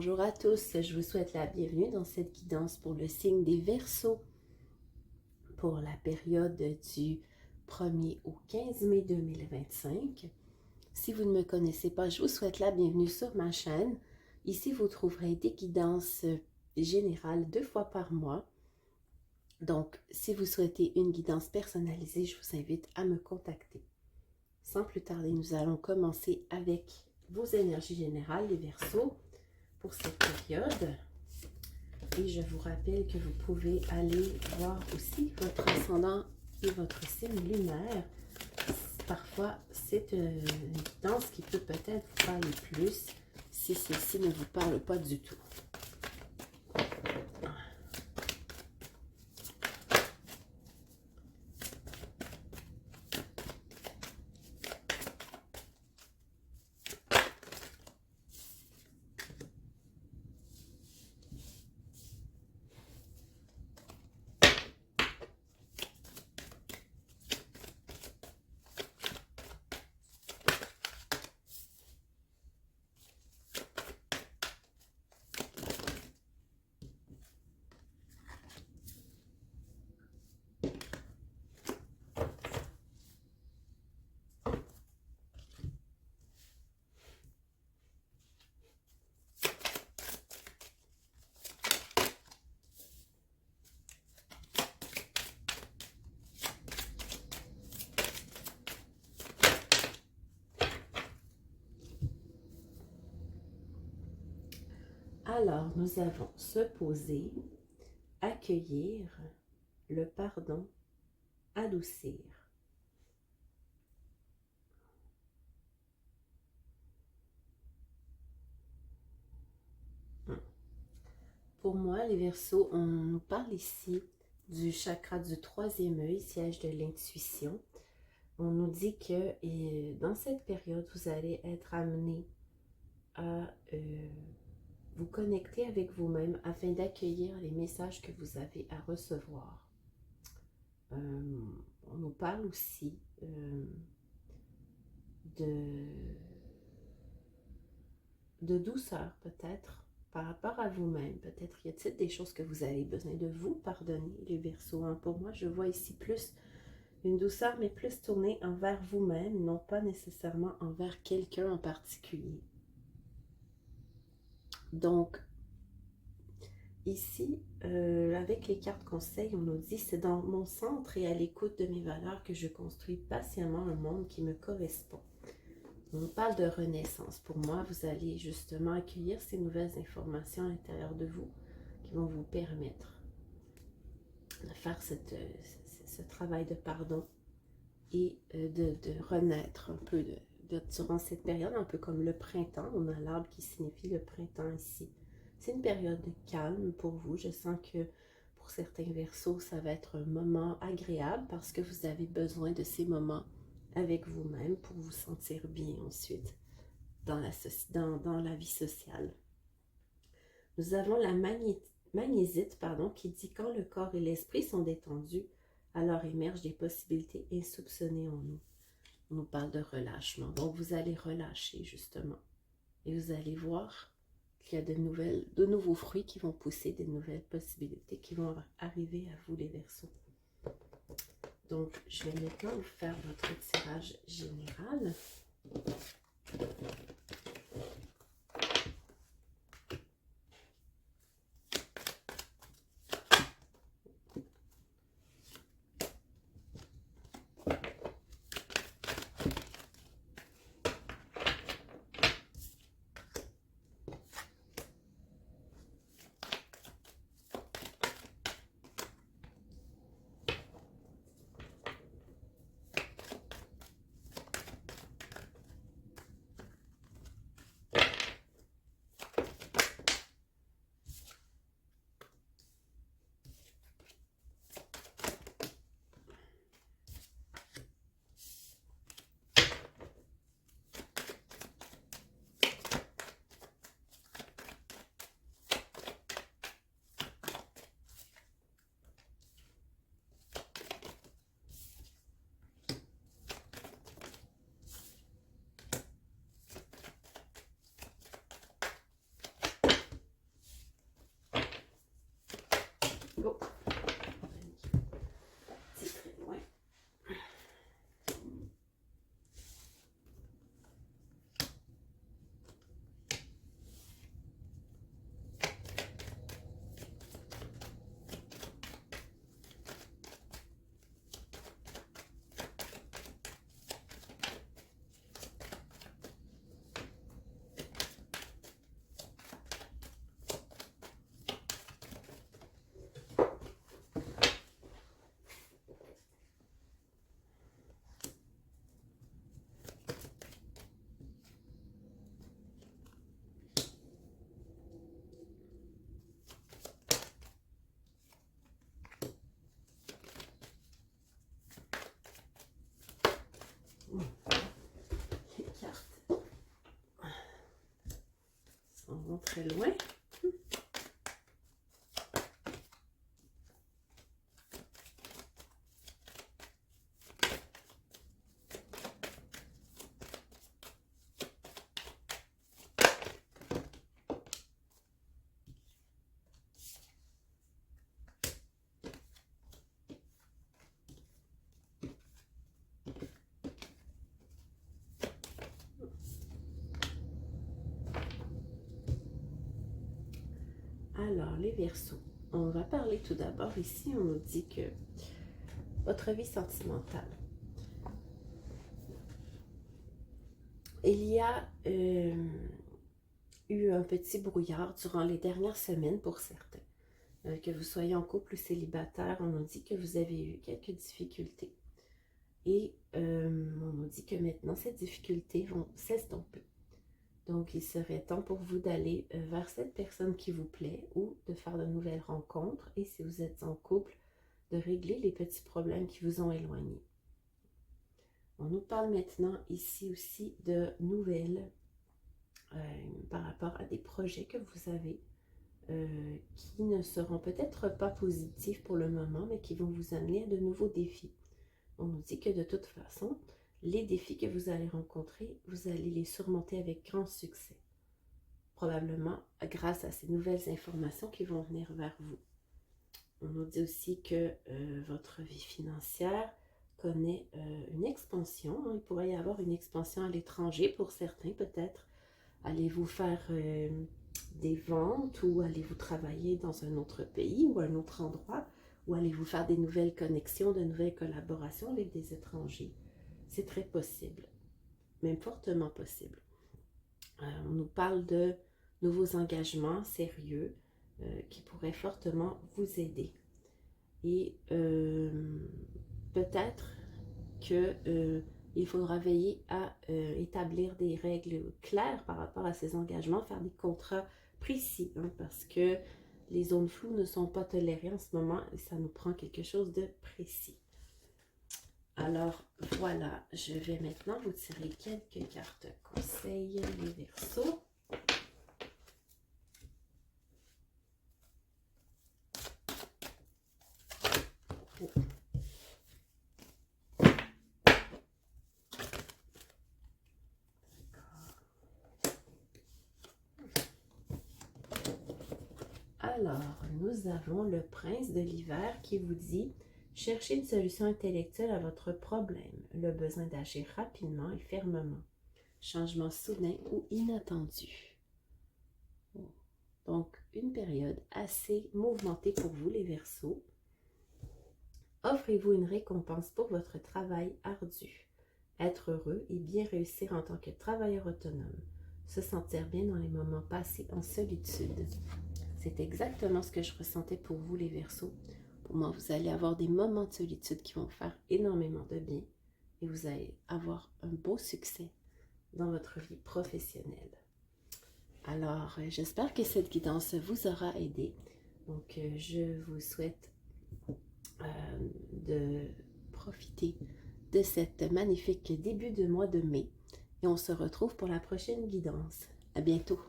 Bonjour à tous, je vous souhaite la bienvenue dans cette guidance pour le signe des Verseaux pour la période du 1er au 15 mai 2025. Si vous ne me connaissez pas, je vous souhaite la bienvenue sur ma chaîne. Ici, vous trouverez des guidances générales 2 fois par mois. Donc, si vous souhaitez une guidance personnalisée, je vous invite à me contacter. Sans plus tarder, nous allons commencer avec vos énergies générales, les Verseaux, pour cette période. Et je vous rappelle que vous pouvez aller voir aussi votre ascendant et votre signe lunaire. Parfois, c'est une guidance qui peut peut-être vous parler plus si celle-ci ne vous parle pas du tout. Alors, nous avons se poser, accueillir, le pardon, adoucir. Pour moi, les Verseaux, on nous parle ici du chakra du troisième œil, siège de l'intuition. On nous dit que dans cette période, vous allez être amené à vous connecter avec vous-même afin d'accueillir les messages que vous avez à recevoir. On nous parle aussi de douceur peut-être par rapport à vous-même. Peut-être y a-t-il des choses que vous avez besoin de vous pardonner, les Verseaux. Pour moi, je vois ici plus une douceur, mais plus tournée envers vous-même, non pas nécessairement envers quelqu'un en particulier. Donc, ici, avec les cartes conseils, on nous dit « C'est dans mon centre et à l'écoute de mes valeurs que je construis patiemment un monde qui me correspond. » On parle de renaissance. Pour moi, vous allez justement accueillir ces nouvelles informations à l'intérieur de vous qui vont vous permettre de faire ce travail de pardon et de renaître un peu durant cette période, un peu comme le printemps. On a l'arbre qui signifie le printemps ici. C'est une période de calme pour vous. Je sens que pour certains Verseaux, ça va être un moment agréable parce que vous avez besoin de ces moments avec vous-même pour vous sentir bien ensuite dans la vie sociale. Nous avons la magnésite, qui dit « Quand le corps et l'esprit sont détendus, alors émergent des possibilités insoupçonnées en nous. » On nous parle de relâchement. Donc, vous allez relâcher, justement. Et vous allez voir qu'il y a de nouveaux fruits qui vont pousser, des nouvelles possibilités qui vont arriver à vous, les Verseaux. Donc, je vais maintenant vous faire votre tirage général. Oh. C'est très loin. Les cartes s'en vont très loin. Alors, les Verseaux, on va parler tout d'abord ici, on nous dit que votre vie sentimentale, il y a eu un petit brouillard durant les dernières semaines pour certains. Que vous soyez en couple ou célibataire, on nous dit que vous avez eu quelques difficultés. Et on nous dit que maintenant, ces difficultés vont s'estomper. Donc, il serait temps pour vous d'aller vers cette personne qui vous plaît ou de faire de nouvelles rencontres. Et si vous êtes en couple, de régler les petits problèmes qui vous ont éloigné. On nous parle maintenant ici aussi de nouvelles par rapport à des projets que vous avez qui ne seront peut-être pas positifs pour le moment, mais qui vont vous amener à de nouveaux défis. On nous dit que de toute façon, les défis que vous allez rencontrer, vous allez les surmonter avec grand succès. Probablement grâce à ces nouvelles informations qui vont venir vers vous. On nous dit aussi que votre vie financière connaît une expansion. Il pourrait y avoir une expansion à l'étranger pour certains peut-être. Allez-vous faire des ventes ou allez-vous travailler dans un autre pays ou un autre endroit ou allez-vous faire des nouvelles connexions, de nouvelles collaborations avec des étrangers. C'est très possible, même fortement possible. On nous parle de nouveaux engagements sérieux qui pourraient fortement vous aider. Et peut-être qu'il faudra veiller à établir des règles claires par rapport à ces engagements, faire des contrats précis, hein, parce que les zones floues ne sont pas tolérées en ce moment et ça nous prend quelque chose de précis. Alors voilà, je vais maintenant vous tirer quelques cartes conseils, les Verseaux. Alors, nous avons le prince de l'hiver qui vous dit « Cherchez une solution intellectuelle à votre problème, le besoin d'agir rapidement et fermement, changement soudain ou inattendu. » Donc, une période assez mouvementée pour vous, les Verseaux. Offrez-vous une récompense pour votre travail ardu. Être heureux et bien réussir en tant que travailleur autonome. Se sentir bien dans les moments passés en solitude. C'est exactement ce que je ressentais pour vous, les Verseaux. Pour moi, vous allez avoir des moments de solitude qui vont faire énormément de bien et vous allez avoir un beau succès dans votre vie professionnelle. Alors, j'espère que cette guidance vous aura aidé. Donc, je vous souhaite de profiter de cette magnifique début de mois de mai et on se retrouve pour la prochaine guidance. À bientôt!